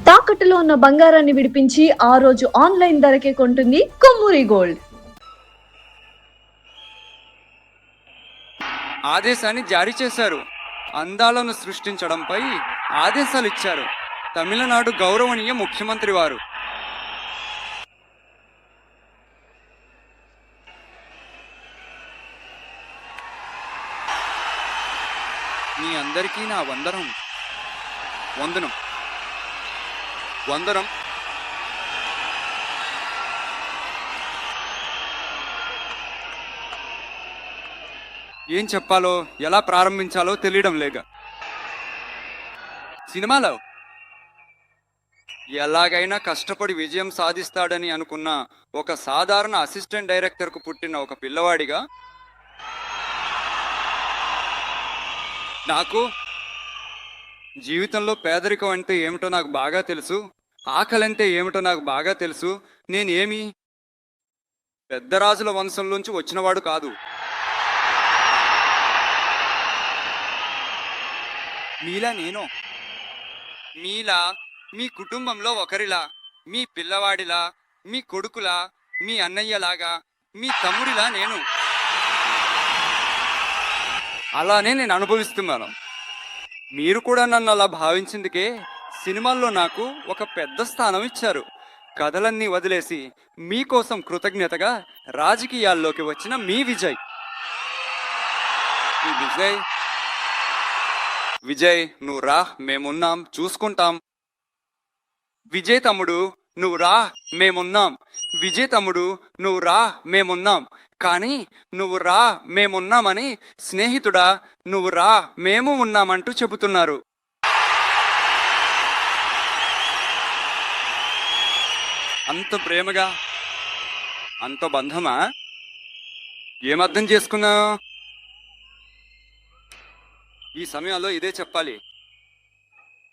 తాకట్టులో ఉన్న బంగారాన్ని విడిపించి ఆ రోజు ఆన్లైన్ ధరకే కొంటుంది కొమ్మూరి గోల్డ్. ఆదేశాన్ని జారీ చేశారు. అందాలను సృష్టించడంపై ఆదేశాలు ఇచ్చారు తమిళనాడు గౌరవనీయ ముఖ్యమంత్రి వారు. మీ అందరికీ నా వందనం. ఏం చెప్పాలో ఎలా ప్రారంభించాలో తెలియడం లేక సినిమాలో ఎలాగైనా కష్టపడి విజయం సాధిస్తాడని అనుకున్న ఒక సాధారణ అసిస్టెంట్ డైరెక్టర్కు పుట్టిన ఒక పిల్లవాడిగా నాకు జీవితంలో పేదరికం అంటే ఏమిటో నాకు బాగా తెలుసు, ఆకలి అంటే ఏమిటో నాకు బాగా తెలుసు. నేనేమి పెద్ద రాజుల వంశంలోంచి వచ్చినవాడు కాదు. మీలా మీ కుటుంబంలో ఒకరిలా, మీ పిల్లవాడిలా, మీ కొడుకులా, మీ అన్నయ్యలాగా, మీ తమ్ముడిలా నేను అలానే నేను అనుభవిస్తున్నాను. మీరు కూడా నన్ను అలా భావించిందుకే సినిమాల్లో నాకు ఒక పెద్ద స్థానం ఇచ్చారు. కథలన్నీ వదిలేసి మీకోసం కృతజ్ఞతగా రాజకీయాల్లోకి వచ్చిన మీ విజయ్. విజయ్ నువ్వు రా, మేమున్నాం, చూసుకుంటాం. విజయ్ తమ్ముడు నువ్వు రా, మేమున్నాం. విజయ్ తమ్ముడు నువ్వు రా, మేమున్నాం. కానీ నువ్వు రా, మేమున్నామని స్నేహితుడా నువ్వు రా, మేము ఉన్నామంటూ చెబుతున్నారు. అంత ప్రేమగా, అంత బంధమా? ఏమర్థం చేసుకున్నావు? ఈ సమయంలో ఇదే చెప్పాలి.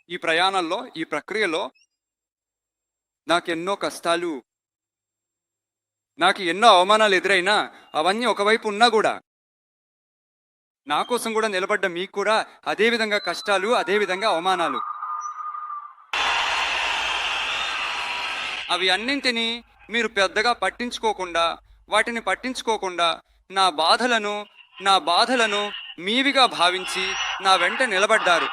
ఈ ప్రయాణంలో, ఈ ప్రక్రియలో నాకెన్నో కష్టాలు, నాకు ఎన్నో అవమానాలు ఎదురైనా అవన్నీ ఒకవైపు ఉన్నా కూడా నా కోసం కూడా నిలబడ్డ మీకు కూడా అదేవిధంగా కష్టాలు, అదేవిధంగా అవమానాలు. అవి అన్నింటినీ మీరు పెద్దగా పట్టించుకోకుండా, వాటిని పట్టించుకోకుండా నా బాధలను మీవిగా భావించి నా వెంట నిలబడ్డారు.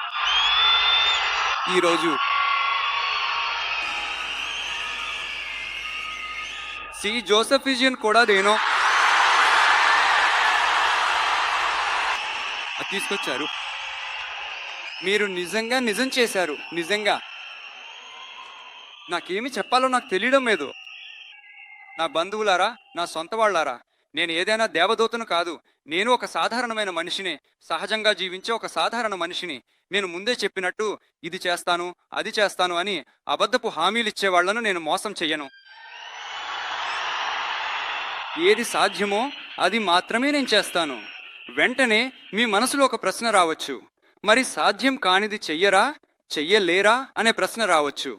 ఈరోజు సి జోసెఫిజియన్ కూడా దేనో తీసుకొచ్చారు. మీరు నిజం చేశారు. నిజంగా నాకేమి చెప్పాలో నాకు తెలియడం లేదు. నా బంధువులారా, నా సొంత వాళ్ళారా, నేను ఏదైనా దేవదూతను కాదు. నేను ఒక సాధారణమైన మనిషిని, సహజంగా జీవించే ఒక సాధారణ మనిషిని. నేను ముందే చెప్పినట్టు ఇది చేస్తాను, అది చేస్తాను అని అబద్ధపు హామీలు ఇచ్చే వాళ్లను నేను మోసం చెయ్యను. ఏది సాధ్యమో అది మాత్రమే నేను చేస్తాను. వెంటనే మీ మనసులో ఒక ప్రశ్న రావచ్చు, మరి సాధ్యం కానిది చెయ్యరా, చెయ్యలేరా అనే ప్రశ్న రావచ్చు.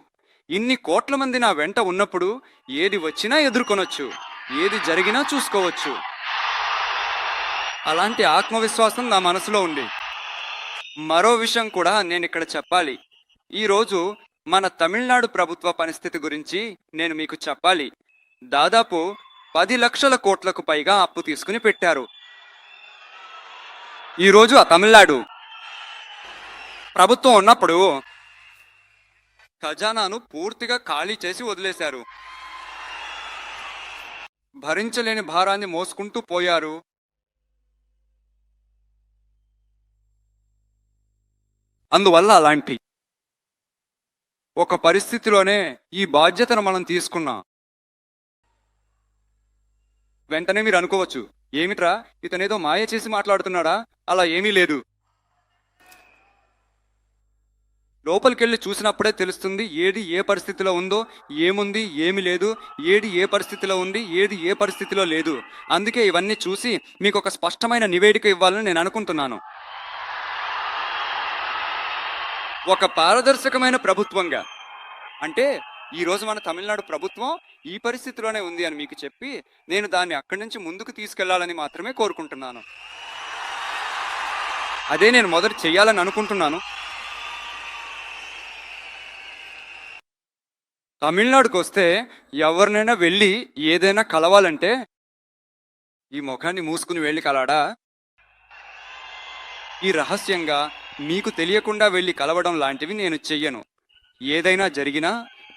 ఇన్ని కోట్ల మంది నా వెంట ఉన్నప్పుడు ఏది వచ్చినా ఎదుర్కొనొచ్చు, ఏది జరిగినా చూసుకోవచ్చు. అలాంటి ఆత్మవిశ్వాసం నా మనసులో ఉంది. మరో విషయం కూడా నేను ఇక్కడ చెప్పాలి. ఈరోజు మన తమిళనాడు ప్రభుత్వ పరిస్థితి గురించి నేను మీకు చెప్పాలి. దాదాపు 10 లక్షల కోట్లకు పైగా అప్పు తీసుకుని పెట్టారు. ఈరోజు ఆ తమిళనాడు ప్రభుత్వం ఉన్నప్పుడు ఖజానాను పూర్తిగా ఖాళీ చేసి వదిలేశారు. భరించలేని భారాన్ని మోసుకుంటూ పోయారు. అందువల్ల అలాంటి ఒక పరిస్థితిలోనే ఈ బాధ్యతను మనం తీసుకున్నాం. వెంటనే మీరు అనుకోవచ్చు, ఏమిట్రా ఇతనేదో మాయ చేసి మాట్లాడుతున్నాడా? అలా ఏమీ లేదు. లోపలికెళ్ళి చూసినప్పుడే తెలుస్తుంది ఏది ఏ పరిస్థితిలో ఉందో, ఏముంది ఏమి లేదు, ఏది ఏ పరిస్థితిలో ఉంది, ఏది ఏ పరిస్థితిలో లేదు. అందుకే ఇవన్నీ చూసి మీకు ఒక స్పష్టమైన నివేదిక ఇవ్వాలని నేను అనుకుంటున్నాను. ఒక పారదర్శకమైన ప్రభుత్వంగా, అంటే ఈరోజు మన తమిళనాడు ప్రభుత్వం ఈ పరిస్థితిలోనే ఉంది అని మీకు చెప్పి నేను దాన్ని అక్కడి నుంచి ముందుకు తీసుకెళ్లాలని మాత్రమే కోరుకుంటున్నాను. అదే నేను మొదట చెయ్యాలని అనుకుంటున్నాను. తమిళనాడుకు వస్తే ఎవరినైనా వెళ్ళి ఏదైనా కలవాలంటే ఈ ముఖాన్ని మూసుకుని వెళ్ళి కలవడా? ఈ రహస్యంగా మీకు తెలియకుండా వెళ్ళి కలవడం లాంటివి నేను చెయ్యను. ఏదైనా జరిగినా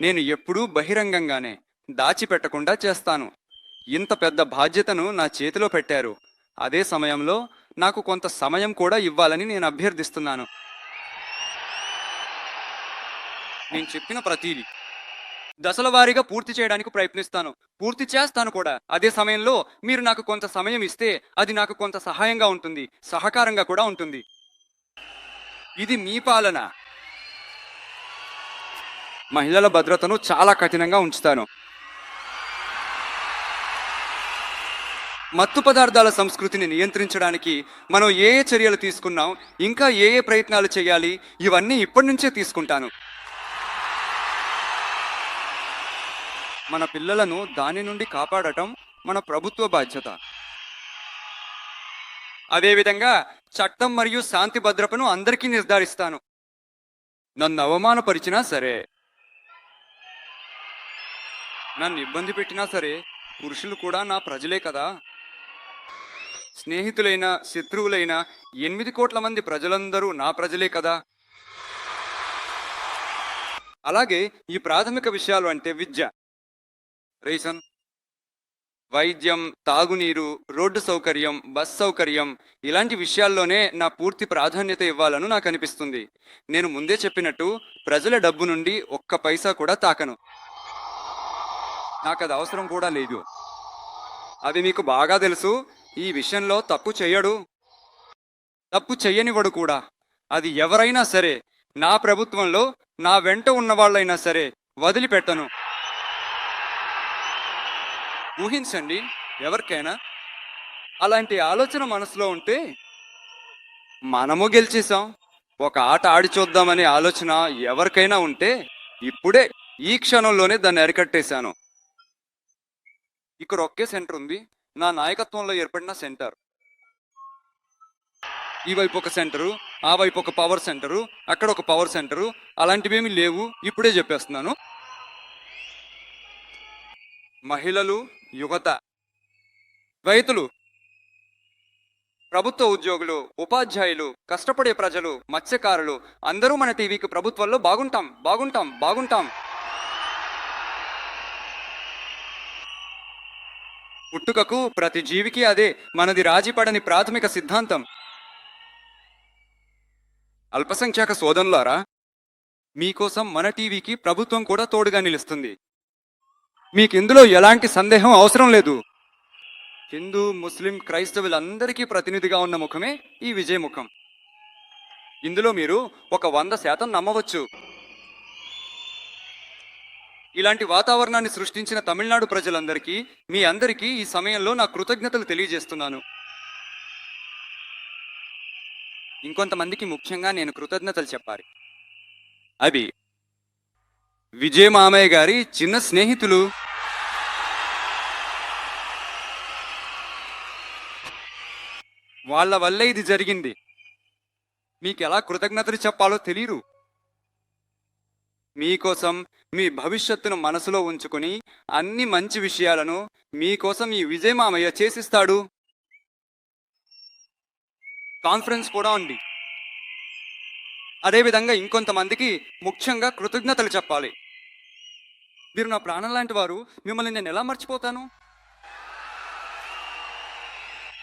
నేను ఎప్పుడూ బహిరంగంగానే దాచిపెట్టకుండా చేస్తాను. ఇంత పెద్ద బాధ్యతను నా చేతిలో పెట్టారు. అదే సమయంలో నాకు కొంత సమయం కూడా ఇవ్వాలని నేను అభ్యర్థిస్తున్నాను. నేను చెప్పిన ప్రతిదీ దశల వారీగా పూర్తి చేయడానికి ప్రయత్నిస్తాను. పూర్తి చేస్తాను కూడా. అదే సమయంలో మీరు నాకు కొంత సమయం ఇస్తే అది నాకు కొంత సహాయంగా ఉంటుంది, సహకారంగా కూడా ఉంటుంది. ఇది మీ పాలన. మహిళల భద్రతను చాలా కఠినంగా ఉంచుతాను. మత్తు పదార్థాల సంస్కృతిని నియంత్రించడానికి మనం ఏ ఏ చర్యలు తీసుకున్నాం, ఇంకా ఏ ఏ ప్రయత్నాలు చేయాలి, ఇవన్నీ ఇప్పటి నుంచే తీసుకుంటాను. మన పిల్లలను దాని నుండి కాపాడటం మన ప్రభుత్వ బాధ్యత. అదేవిధంగా చట్టం మరియు శాంతి భద్రతను అందరికీ నిర్ధారిస్తాను. నన్ను అవమానపరిచినా సరే, నన్ను ఇబ్బంది పెట్టినా సరే, పురుషులు కూడా నా ప్రజలే కదా. స్నేహితులైన శత్రువులైన 8 కోట్ల మంది ప్రజలందరూ నా ప్రజలే కదా. అలాగే ఈ ప్రాథమిక విషయాలు అంటే విద్య, రేషన్, వైద్యం, తాగునీరు, రోడ్డు సౌకర్యం, బస్ సౌకర్యం, ఇలాంటి విషయాల్లోనే నా పూర్తి ప్రాధాన్యత ఇవ్వాలని నాకు అనిపిస్తుంది. నేను ముందే చెప్పినట్టు ప్రజల డబ్బు నుండి ఒక్క పైసా కూడా తాకను. నాకు అది అవసరం కూడా లేదు. అది మీకు బాగా తెలుసు. ఈ విషయంలో తప్పు చెయ్యడు, తప్పు చెయ్యనివాడు కూడా. అది ఎవరైనా సరే, నా ప్రభుత్వంలో నా వెంట ఉన్న వాళ్ళైనా సరే వదిలిపెట్టను. ఊహించండి, ఎవరికైనా అలాంటి ఆలోచన మనసులో ఉంటే, మనము గెలిచేసాం, ఒక ఆట ఆడి చూద్దామనే ఆలోచన ఎవరికైనా ఉంటే, ఇప్పుడే ఈ క్షణంలోనే దాన్ని అరికట్టేశాను. ఇక్కడ ఒకే సెంటర్ ఉంది, నా నాయకత్వంలో ఏర్పడిన సెంటర్. ఈ వైపు ఒక సెంటరు, ఆ వైపు ఒక పవర్ సెంటరు, అక్కడ ఒక పవర్ సెంటరు, అలాంటివేమీ లేవు. ఇప్పుడే చెప్పేస్తున్నాను. మహిళలు, యువత, రైతులు, ప్రభుత్వ ఉద్యోగులు, ఉపాధ్యాయులు, కష్టపడే ప్రజలు, మత్స్యకారులు అందరూ మన టీవీకి ప్రభుత్వంలో బాగుంటాం, బాగుంటాం, బాగుంటాం. పుట్టుకకు ప్రతి జీవికి అదే మనది రాజీపడని ప్రాథమిక సిద్ధాంతం. అల్పసంఖ్యాక సోదరులారా, మీకోసం మన టీవీకి ప్రభుత్వం కూడా తోడుగా నిలుస్తుంది. మీకు ఇందులో ఎలాంటి సందేహం అవసరం లేదు. హిందూ, ముస్లిం, క్రైస్తవులందరికీ ప్రతినిధిగా ఉన్న ముఖమే ఈ విజయ ముఖం. ఇందులో మీరు ఒక 100% నమ్మవచ్చు. ఇలాంటి వాతావరణాన్ని సృష్టించిన తమిళనాడు ప్రజలందరికీ, మీ అందరికీ ఈ సమయంలో నా కృతజ్ఞతలు తెలియజేస్తున్నాను. ఇంకొంతమందికి ముఖ్యంగా నేను కృతజ్ఞతలు చెప్పాలి. అవి విజయ మామయ్య గారి చిన్న స్నేహితులు. వాళ్ళ వల్లే ఇది జరిగింది. మీకు ఎలా కృతజ్ఞతలు చెప్పాలో తెలియరు. మీకోసం మీ భవిష్యత్తును మనసులో ఉంచుకుని అన్ని మంచి విషయాలను మీకోసం ఈ విజయ మామయ్య చేసిస్తాడు. కాన్ఫరెన్స్ కూడా ఉంది. అదేవిధంగా ఇంకొంతమందికి ముఖ్యంగా కృతజ్ఞతలు చెప్పాలి. మీరు నా ప్రాణం లాంటి వారు, మిమ్మల్ని నేను ఎలా మర్చిపోతాను?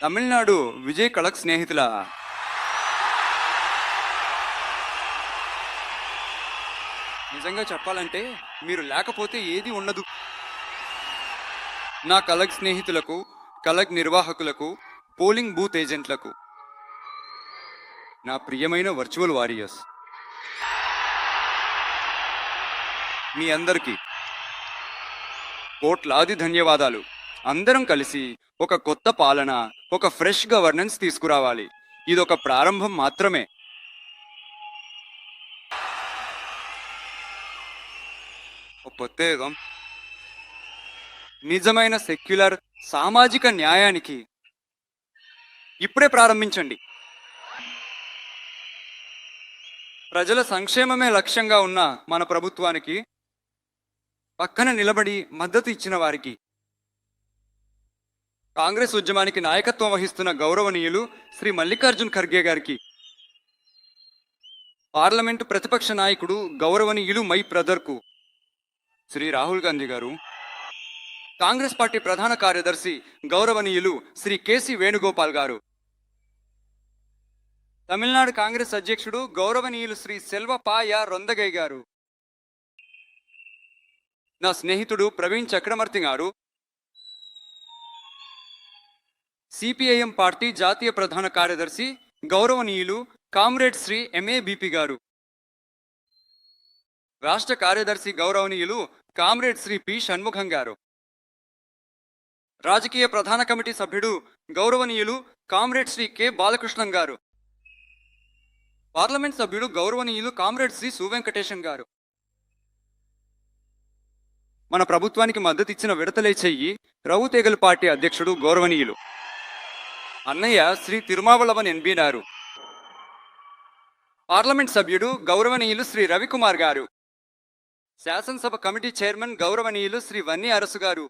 తమిళనాడు విజయ్ కళక్ స్నేహితుల, నిజంగా చెప్పాలంటే మీరు లేకపోతే ఏది ఉండదు. నా కలగ్ స్నేహితులకు, కలగ్ నిర్వాహకులకు, పోలింగ్ బూత్ ఏజెంట్లకు, నా ప్రియమైన వర్చువల్ వారియర్స్, మీ అందరికీ కోట్లాది ధన్యవాదాలు. అందరం కలిసి ఒక కొత్త పాలన, ఒక ఫ్రెష్ గవర్నెన్స్ తీసుకురావాలి. ఇదొక ప్రారంభం మాత్రమే. ప్రత్యేకం నిజమైన సెక్యులర్ సామాజిక న్యాయానికి ఇప్పుడే ప్రారంభించండి. ప్రజల సంక్షేమమే లక్ష్యంగా ఉన్న మన ప్రభుత్వానికి పక్కన నిలబడి మద్దతు ఇచ్చిన వారికి, కాంగ్రెస్ ఉద్యమానికి నాయకత్వం వహిస్తున్న గౌరవనీయులు శ్రీ మల్లికార్జున్ ఖర్గే గారికి, పార్లమెంటు ప్రతిపక్ష నాయకుడు గౌరవనీయులు మై బ్రదర్కు శ్రీ రాహుల్ గాంధీ గారు, కాంగ్రెస్ పార్టీ ప్రధాన కార్యదర్శి గౌరవనీయులు శ్రీ కేసి వేణుగోపాల్ గారు, తమిళనాడు కాంగ్రెస్ అధ్యక్షుడు గౌరవనీయులు శ్రీ సెల్వపాయ రొందగై గారు, నా స్నేహితుడు ప్రవీణ్ చక్రవర్తి గారు, సిపిఐఎం పార్టీ జాతీయ ప్రధాన కార్యదర్శి గౌరవనీయులు కామ్రేడ్ శ్రీ ఎంఏబిపి గారు, రాష్ట్ర కార్యదర్శి గౌరవనీయులు కామ్రేడ్ శ్రీ పి షణ్ముఖం గారు, రాజకీయ ప్రధాన కమిటీ సభ్యుడు గౌరవనీయులు కామ్రేడ్ శ్రీ కె బాలకృష్ణం గారు, పార్లమెంట్ సభ్యుడు గౌరవనీయులు కామ్రేడ్ శ్రీ సువెంకటేశం గారు, మన ప్రభుత్వానికి మద్దతు ఇచ్చిన విడతలే చెయ్యి రౌతేగల్ పార్టీ అధ్యక్షుడు గౌరవనీయులు అన్నయ్య శ్రీ తిరుమావళవన్ ఎన్బి గారు, పార్లమెంట్ సభ్యుడు గౌరవనీయులు శ్రీ రవికుమార్ గారు, శాసనసభ కమిటీ చైర్మన్ గౌరవనీయులు శ్రీ వన్ని అరసు గారు,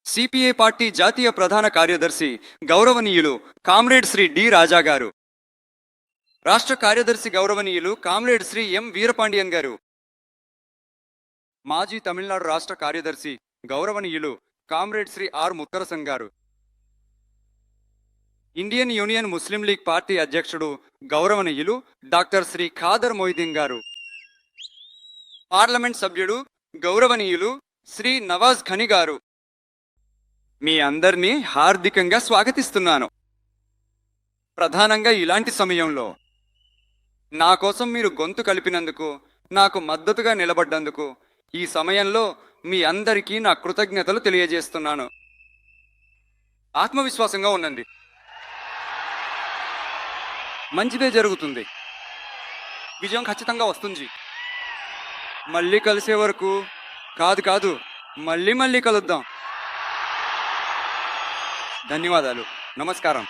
సిపిఐ పార్టీ జాతీయ ప్రధాన కార్యదర్శి గౌరవనీయులు కామ్రేడ్ శ్రీ డి రాజా గారు, రాష్ట్ర కార్యదర్శి గౌరవనీయులు కామ్రేడ్ శ్రీ ఎం వీరపాండియన్ గారు, మాజీ తమిళనాడు రాష్ట్ర కార్యదర్శి గౌరవనీయులు కామ్రేడ్ శ్రీ ఆర్ ముత్తరసం గారు, ఇండియన్ యూనియన్ ముస్లిం లీగ్ పార్టీ అధ్యక్షుడు గౌరవనీయులు డాక్టర్ శ్రీ ఖాదర్ మొయిదీన్ గారు, పార్లమెంట్ సభ్యుడు గౌరవనీయులు శ్రీ నవాజ్ ఖని గారు, మీ అందరినీ హార్దికంగా స్వాగతిస్తున్నాను. ప్రధానంగా ఇలాంటి సమయంలో నా కోసం మీరు గొంతు కలిపినందుకు, నాకు మద్దతుగా నిలబడ్డందుకు ఈ సమయంలో మీ అందరికీ నా కృతజ్ఞతలు తెలియజేస్తున్నాను. ఆత్మవిశ్వాసంగా ఉండండి, మంచిదే జరుగుతుంది, విజయం ఖచ్చితంగా వస్తుంది. మళ్ళీ కలిసే వరకు కాదు మళ్ళీ కలుద్దాం. ధన్యవాదాలు, నమస్కారం.